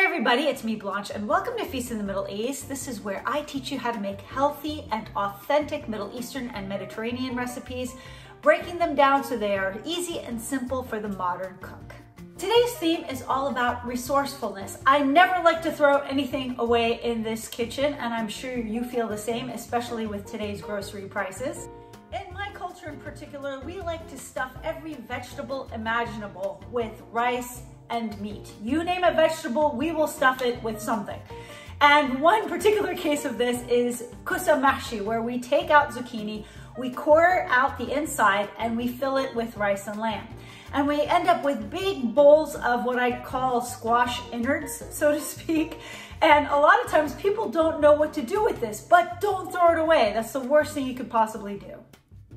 everybody, it's me Blanche and welcome to Feast in the Middle East. This is where I teach you how to make healthy and authentic Middle Eastern and Mediterranean recipes, breaking them down so they are easy and simple for the modern cook. Today's theme is all about resourcefulness. I never like to throw anything away in this kitchen, and I'm sure you feel the same, especially with today's grocery prices. In my culture in particular, we like to stuff every vegetable imaginable with rice and meat. You name a vegetable, we will stuff it with something. And one particular case of this is kusa mahshi, where we take out zucchini, we core out the inside, and we fill it with rice and lamb. And we end up with big bowls of what I call squash innards, so to speak. And a lot of times people don't know what to do with this, but don't throw it away. That's the worst thing you could possibly do.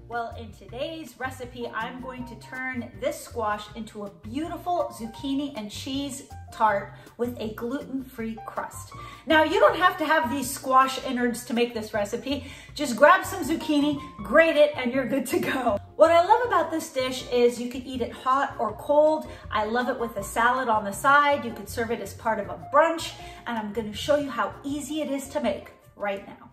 Well, in today's recipe, I'm going to turn this squash into a beautiful zucchini and cheese tart with a gluten-free crust. Now, you don't have to have these squash innards to make this recipe. Just grab some zucchini, grate it, and you're good to go. What I love about this dish is you could eat it hot or cold. I love it with a salad on the side. You could serve it as part of a brunch, and I'm going to show you how easy it is to make right now.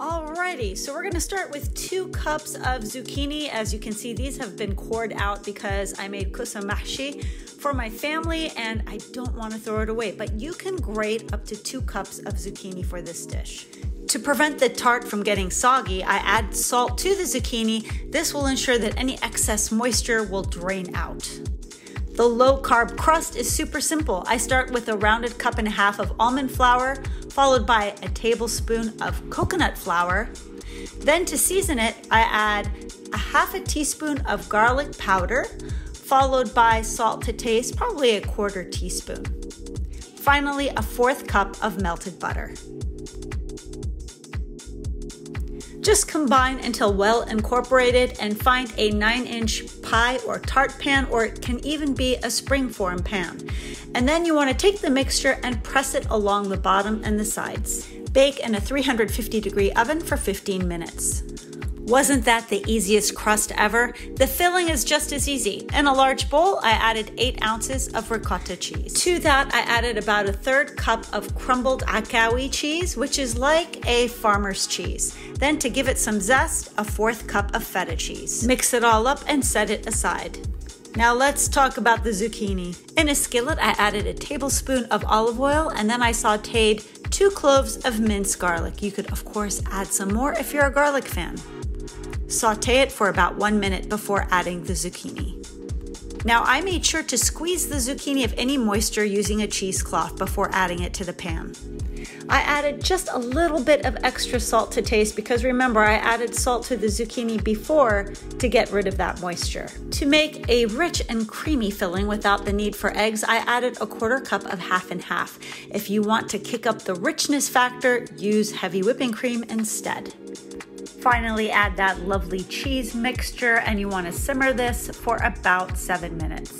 Alrighty, so we're gonna start with 2 cups of zucchini. As you can see, these have been cored out because I made kusa mahshi for my family and I don't want to throw it away, but you can grate up to 2 cups of zucchini for this dish. To prevent the tart from getting soggy, I add salt to the zucchini. This will ensure that any excess moisture will drain out. The low-carb crust is super simple. I start with a rounded 1.5 cups of almond flour, followed by a tablespoon of coconut flour. Then to season it, I add a 1/2 teaspoon of garlic powder, followed by salt to taste, probably a 1/4 teaspoon. Finally, a 1/4 cup of melted butter. Just combine until well incorporated and find a 9-inch pie or tart pan, or it can even be a springform pan. And then you want to take the mixture and press it along the bottom and the sides. Bake in a 350-degree oven for 15 minutes. Wasn't that the easiest crust ever? The filling is just as easy. In a large bowl, I added 8 ounces of ricotta cheese. To that, I added about a 1/3 cup of crumbled akawi cheese, which is like a farmer's cheese. Then to give it some zest, a 1/4 cup of feta cheese. Mix it all up and set it aside. Now let's talk about the zucchini. In a skillet, I added a tablespoon of olive oil, and then I sauteed 2 cloves of minced garlic. You could, of course, add some more if you're a garlic fan. Saute it for about 1 minute before adding the zucchini. Now, I made sure to squeeze the zucchini of any moisture using a cheesecloth before adding it to the pan. I added just a little bit of extra salt to taste because remember, I added salt to the zucchini before to get rid of that moisture. To make a rich and creamy filling without the need for eggs, I added a 1/4 cup of 50/50. If you want to kick up the richness factor, use heavy whipping cream instead. Finally, add that lovely cheese mixture, and you want to simmer this for about 7 minutes.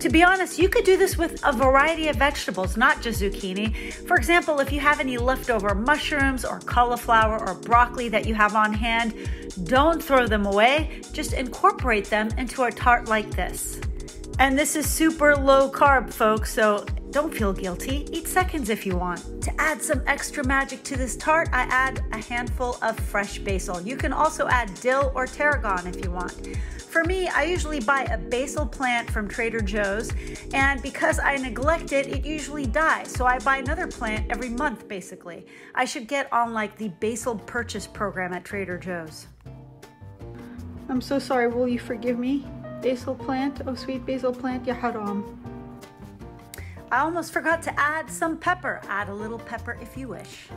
To be honest, you could do this with a variety of vegetables, not just zucchini. For example, if you have any leftover mushrooms or cauliflower or broccoli that you have on hand, don't throw them away. Just incorporate them into a tart like this. And this is super low carb, folks, so don't feel guilty. Eat seconds if you want. To add some extra magic to this tart, I add a handful of fresh basil. You can also add dill or tarragon if you want. For me, I usually buy a basil plant from Trader Joe's, and because I neglect it, it usually dies. So I buy another plant every month, basically. I should get on like the basil purchase program at Trader Joe's. I'm so sorry, will you forgive me? Basil plant, oh sweet basil plant, ya haram. I almost forgot to add some pepper. Add a little pepper if you wish.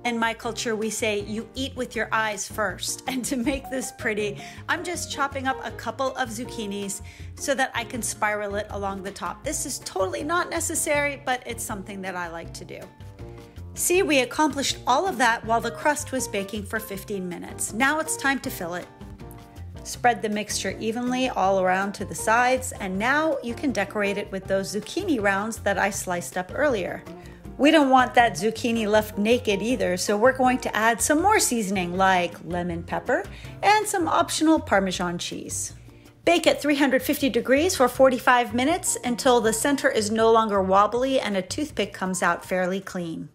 In my culture, we say you eat with your eyes first. And to make this pretty, I'm just chopping up a couple of zucchinis so that I can spiral it along the top. This is totally not necessary, but it's something that I like to do. See, we accomplished all of that while the crust was baking for 15 minutes. Now it's time to fill it. Spread the mixture evenly all around to the sides, and now you can decorate it with those zucchini rounds that I sliced up earlier. We don't want that zucchini left naked either, so we're going to add some more seasoning like lemon pepper and some optional Parmesan cheese. Bake at 350 degrees for 45 minutes until the center is no longer wobbly and a toothpick comes out fairly clean.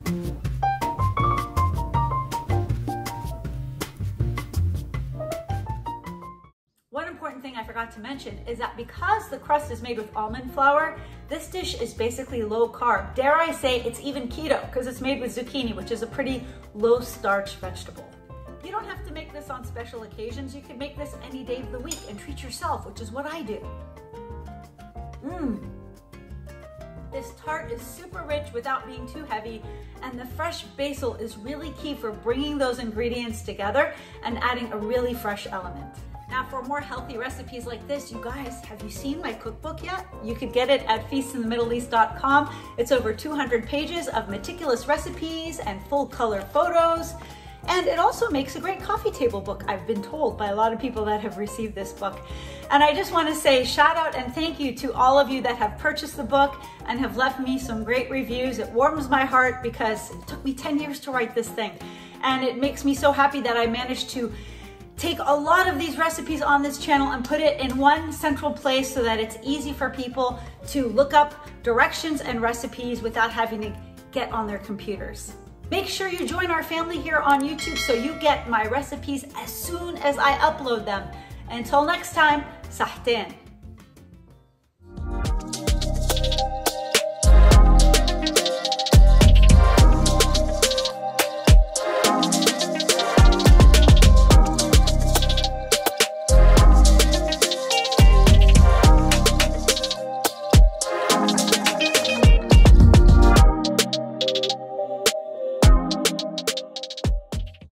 One important thing I forgot to mention is that because the crust is made with almond flour, this dish is basically low carb. Dare I say it's even keto because it's made with zucchini, which is a pretty low starch vegetable. You don't have to make this on special occasions. You can make this any day of the week and treat yourself, which is what I do. This tart is super rich without being too heavy, and the fresh basil is really key for bringing those ingredients together and adding a really fresh element. Now for more healthy recipes like this, you guys, have you seen my cookbook yet? You could get it at feastinthemiddleeast.com. It's over 200 pages of meticulous recipes and full color photos. And it also makes a great coffee table book, I've been told by a lot of people that have received this book. And I just want to say shout out and thank you to all of you that have purchased the book and have left me some great reviews. It warms my heart because it took me 10 years to write this thing. And it makes me so happy that I managed to take a lot of these recipes on this channel and put it in one central place so that it's easy for people to look up directions and recipes without having to get on their computers. Make sure you join our family here on YouTube so you get my recipes as soon as I upload them. Until next time, sahtin.